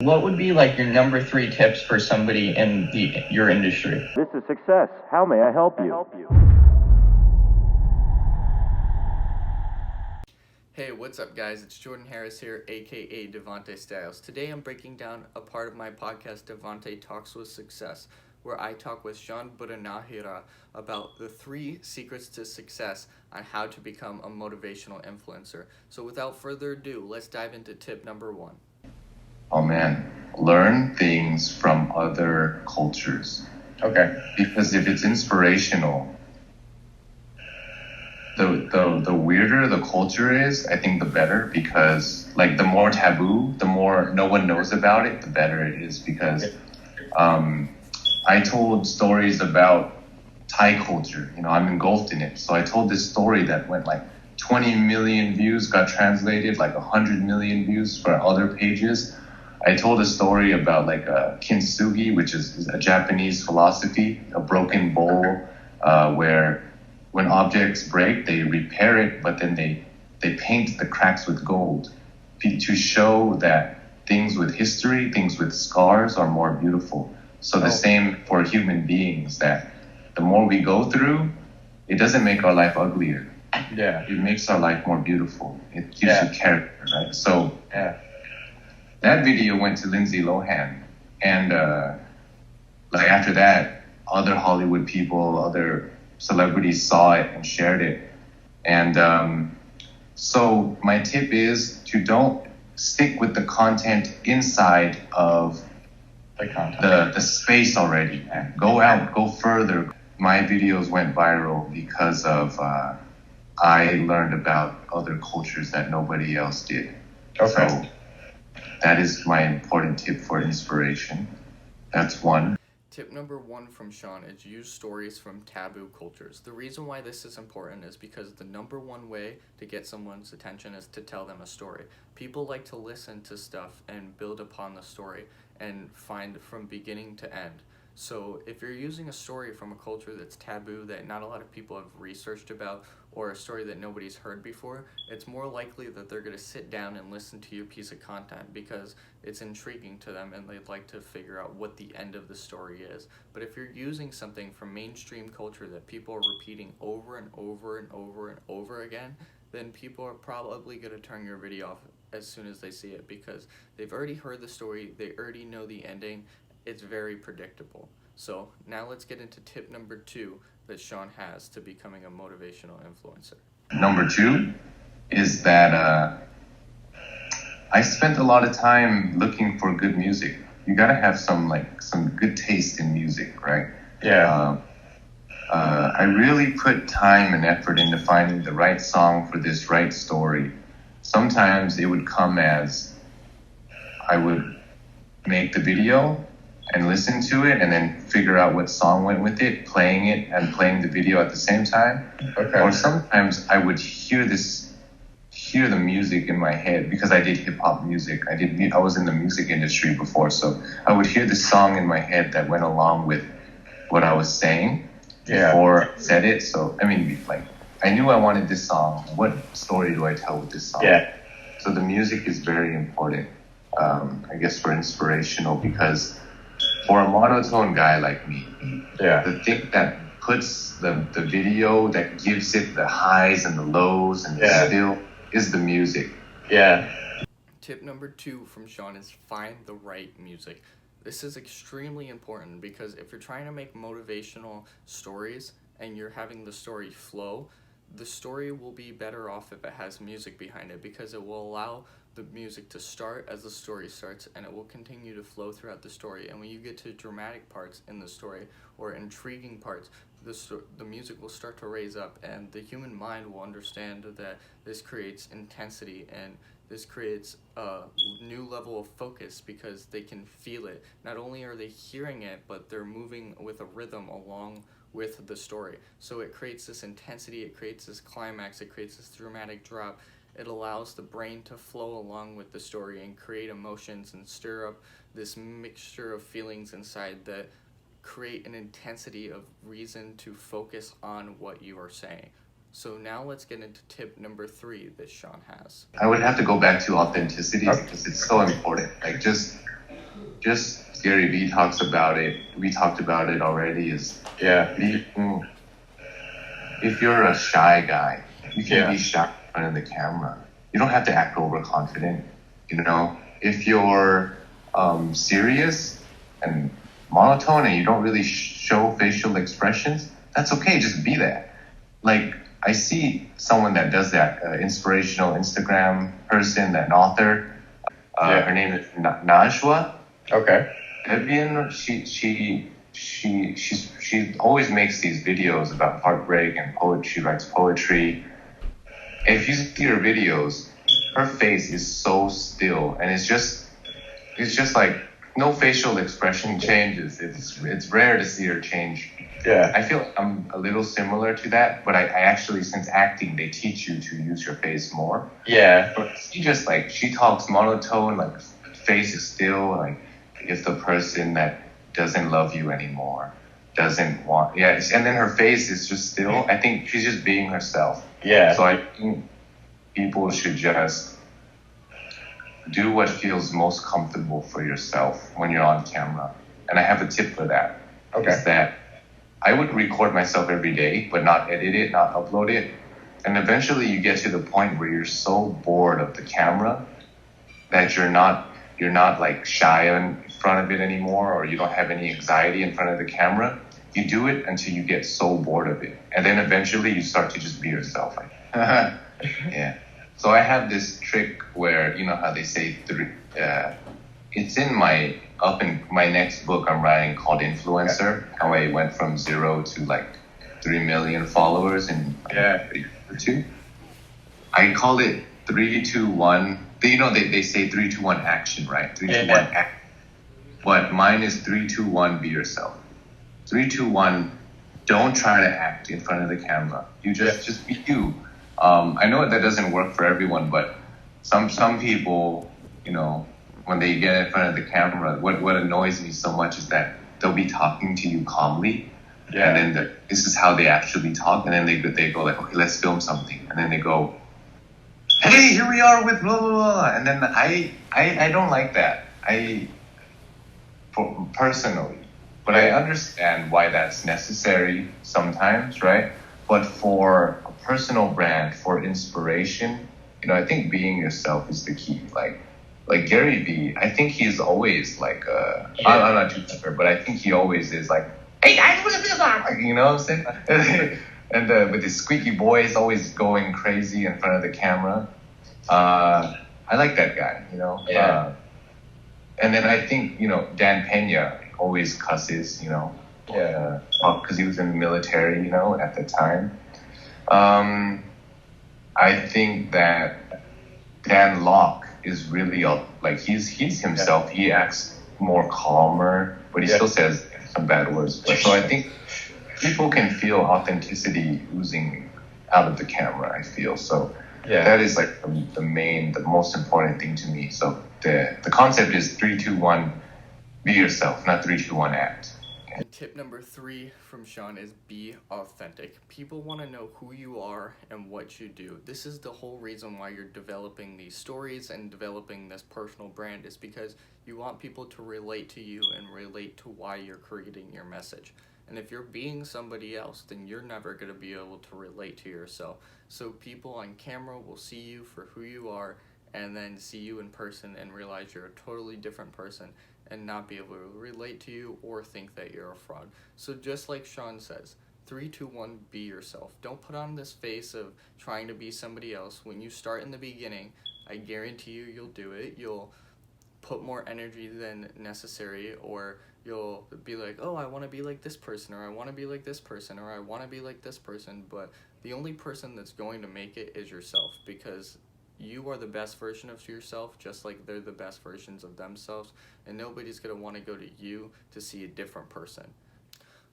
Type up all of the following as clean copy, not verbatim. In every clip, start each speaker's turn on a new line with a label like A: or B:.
A: what would be like your number 3 tips for somebody in your industry?
B: This is Success. How may I help you?
C: Hey, what's up guys? It's Jordan Harris here, aka DeVante Styles. Today I'm breaking down a part of my podcast, DeVante Talks with Success, where I talk with Sean Buranahiran about the 3 secrets to success on how to become a motivational influencer. So without further ado, let's dive into tip number 1.
D: Oh man, learn things from other cultures.
A: Okay.
D: Because if it's inspirational, the weirder the culture is, I think the better, because like the more taboo, the more no one knows about it, the better it is. Because I told stories about Thai culture, I'm engulfed in it. So I told this story that went like 20 million views, got translated like 100 million views for other pages. I told a story about like kintsugi, which is a Japanese philosophy, a broken bowl, where when objects break, they repair it, but then they paint the cracks with gold to show that things with history, things with scars are more beautiful. So the same for human beings, that the more we go through, it doesn't make our life uglier.
A: Yeah.
D: It makes our life more beautiful. It gives you character, right? So that video went to Lindsay Lohan. And like after that, other Hollywood people, other celebrities saw it and shared it. And so my tip is to don't stick with the content inside of the space already. Go out, go further. My videos went viral because of I learned about other cultures that nobody else did.
A: Okay.
D: So that is my important tip for inspiration. That's one.
C: Tip number 1 from Sean is use stories from taboo cultures. The reason why this is important is because the number 1 way to get someone's attention is to tell them a story. People like to listen to stuff and build upon the story and find from beginning to end. So if you're using a story from a culture that's taboo, that not a lot of people have researched about, or a story that nobody's heard before, it's more likely that they're going to sit down and listen to your piece of content because it's intriguing to them and they'd like to figure out what the end of the story is. But if you're using something from mainstream culture that people are repeating over and over and over and over again, then people are probably going to turn your video off as soon as they see it because they've already heard the story, they already know the ending. It's very predictable. So now let's get into tip number 2 that Sean has to becoming a motivational influencer.
D: Number 2 is that I spent a lot of time looking for good music. You gotta have some good taste in music, right?
A: Yeah.
D: I really put time and effort into finding the right song for this right story. Sometimes it would come as I would make the video and listen to it and then figure out what song went with it, playing it and playing the video at the same time.
A: Okay.
D: Or sometimes I would hear the music in my head because I did hip hop music. I was in the music industry before, so I would hear the song in my head that went along with what I was saying before I said it. So, I knew I wanted this song. What story do I tell with this song?
A: Yeah.
D: So the music is very important, I guess, for inspirational, because for a monotone guy like me, the thing that puts the video, that gives it the highs and the lows and the still, is the music.
A: Yeah.
C: Tip number 2 from Sean is find the right music. This is extremely important because if you're trying to make motivational stories and you're having the story flow, the story will be better off if it has music behind it because it will allow the music to start as the story starts and it will continue to flow throughout the story. And when you get to dramatic parts in the story or intriguing parts, the music will start to raise up and the human mind will understand that this creates intensity and this creates a new level of focus because they can feel it. Not only are they hearing it, but they're moving with a rhythm along with the story. So it creates this intensity, it creates this climax, it creates this dramatic drop. It allows the brain to flow along with the story and create emotions and stir up this mixture of feelings inside that create an intensity of reason to focus on what you are saying. So now let's get into tip number 3 that Sean has.
D: I would have to go back to authenticity because it's so important. Like, just just Gary Vee talks about it. We talked about it already. Is if you're a shy guy, you can be shy in front of the camera. You don't have to act overconfident. You know, if you're serious and monotone and you don't really show facial expressions, that's okay. Just be that. Like, I see someone that does that, inspirational Instagram person, an author. Her name is Najwa.
E: Okay.
D: Evian, she always makes these videos about heartbreak and poetry. She writes poetry. And if you see her videos, her face is so still, and it's just like no facial expression changes. It's rare to see her change.
E: Yeah.
D: I feel I'm a little similar to that, but I actually, since acting, they teach you to use your face more.
E: Yeah.
D: But she talks monotone, like face is still, like if the person that doesn't love you anymore, doesn't want, and then her face is just still, I think she's just being herself.
E: Yeah.
D: So I think people should just do what feels most comfortable for yourself when you're on camera. And I have a tip for that.
E: Okay.
D: Is that I would record myself every day, but not edit it, not upload it. And eventually you get to the point where you're so bored of the camera that you're not like shy in front of it anymore, or you don't have any anxiety in front of the camera. You do it until you get so bored of it. And then eventually you start to just be yourself. Yeah. So I have this trick where, you know how they say it's in my next book I'm writing called Influencer, how I went from 0 to like 3 million followers in a year or two. I call it 3, 2, 1. You know, they say 3, 2, 1 action, right? 3, 2, 1 act. But mine is 3, 2, 1 be yourself. 3, 2, 1, don't try to act in front of the camera. You just be you. I know that doesn't work for everyone, but some people, you know, when they get in front of the camera, what annoys me so much is that they'll be talking to you calmly, and then this is how they actually talk, and then they go like, okay, let's film something, and then they go, hey, here we are with blah blah blah, and then I don't like that. Personally, but I understand why that's necessary sometimes, right? But for a personal brand, for inspiration, you know, I think being yourself is the key. Like Gary Vee, I think he's always like, I'm not too sure, but I think he always is like, hey guys, you know what I'm saying? And with his squeaky voice, always going crazy in front of the camera. I like that guy, you know?
E: Yeah.
D: And then I think, you know, Dan Pena always cusses, you know?
E: Yeah.
D: Because he was in the military, you know, at the time. I think that Dan Locke is really like he's himself. He acts more calmer, but he still says some bad words. So I think people can feel authenticity oozing out of the camera. I feel so. That is like the most important thing to me. So the concept is 3, 2, 1, be yourself, not 3, 2, 1, act.
C: And tip number 3 from Sean is be authentic. People want to know who you are and what you do. This is the whole reason why you're developing these stories and developing this personal brand, is because you want people to relate to you and relate to why you're creating your message. And if you're being somebody else, then you're never going to be able to relate to yourself. So people on camera will see you for who you are, and then see you in person and realize you're a totally different person, and not be able to relate to you or think that you're a fraud. So just like Sean says, 3, 2, 1, be yourself. Don't put on this face of trying to be somebody else. When you start in the beginning, I guarantee you'll do it. You'll put more energy than necessary, or you'll be like, oh, I want to be like this person, or I want to be like this person, or I want to be like this person. But the only person that's going to make it is yourself, because you are the best version of yourself, just like they're the best versions of themselves, and nobody's going to want to go to you to see a different person.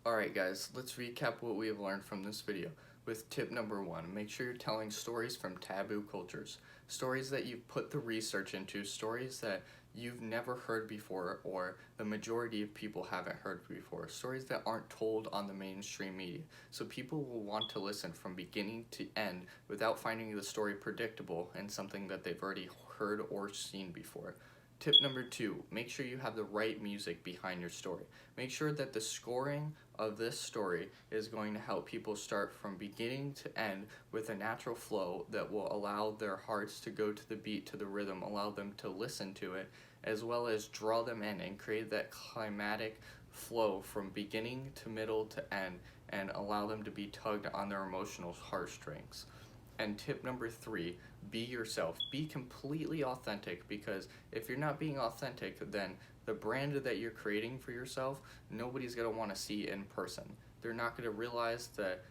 C: Alright guys, let's recap what we have learned from this video. With tip number 1, make sure you're telling stories from taboo cultures. Stories that you've put the research into, stories that you've never heard before, or the majority of people haven't heard before. Stories that aren't told on the mainstream media. So people will want to listen from beginning to end without finding the story predictable and something that they've already heard or seen before. Tip number 2, make sure you have the right music behind your story. Make sure that the scoring of this story is going to help people start from beginning to end with a natural flow that will allow their hearts to go to the beat, to the rhythm, allow them to listen to it, as well as draw them in and create that climatic flow from beginning to middle to end, and allow them to be tugged on their emotional heartstrings. And tip number 3, be yourself. Be completely authentic, because if you're not being authentic, then the brand that you're creating for yourself, nobody's going to want to see in person. They're not going to realize that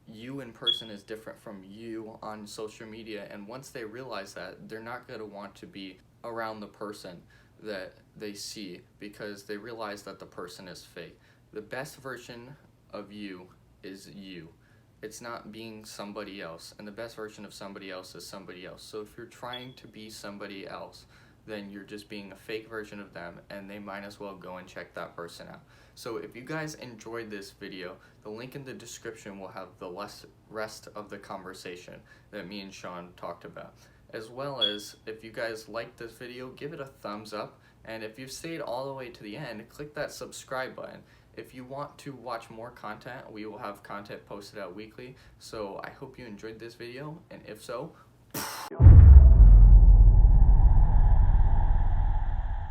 C: you in person is different from you on social media, and once they realize that, they're not going to want to be around the person that they see, because they realize that the person is fake. The best version of you is you. It's not being somebody else, and the best version of somebody else is somebody else. So if you're trying to be somebody else, then you're just being a fake version of them, and they might as well go and check that person out. So if you guys enjoyed this video, the link in the description will have the rest of the conversation that me and Sean talked about. As well as, if you guys liked this video, give it a thumbs up, and if you've stayed all the way to the end, click that subscribe button. If you want to watch more content, we will have content posted out weekly. So I hope you enjoyed this video, and if so,